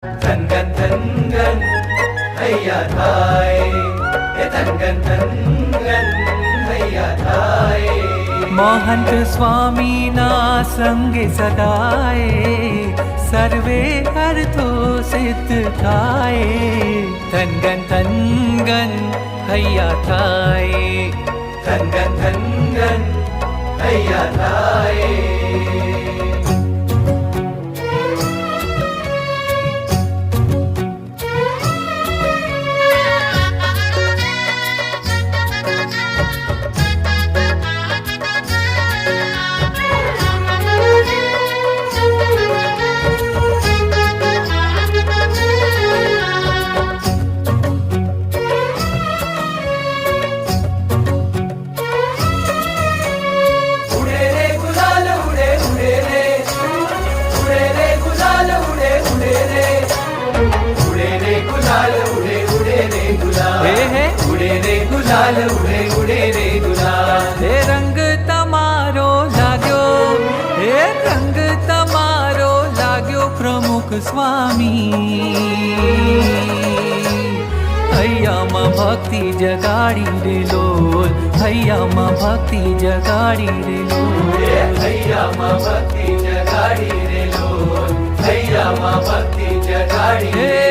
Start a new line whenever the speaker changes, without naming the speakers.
ધનગન ધનગન હૈયા થાય, એ ધનગન ધનગન હૈયા થાય.
महंत स्वामी ना संगे सदाए सर्वे अर्थो सिद्ध थाए. धनगन धनगन हૈયા થાય,
ધનગન ધનગન હૈયા થાય. गुलाल उड़े उड़े रे गुलाल.
हे रंग तमारो लाग्यो, हे रंग तमारो लाग्यो प्रमुख स्वामी. हૈયામાં ભક્તિ જગાડી રે લોલ, હૈયામાં ભક્તિ જગાડી રે લોલ.
હૈયામાં ભક્તિ જગાડી રે લોલ, હૈયામાં ભક્તિ જગાડી.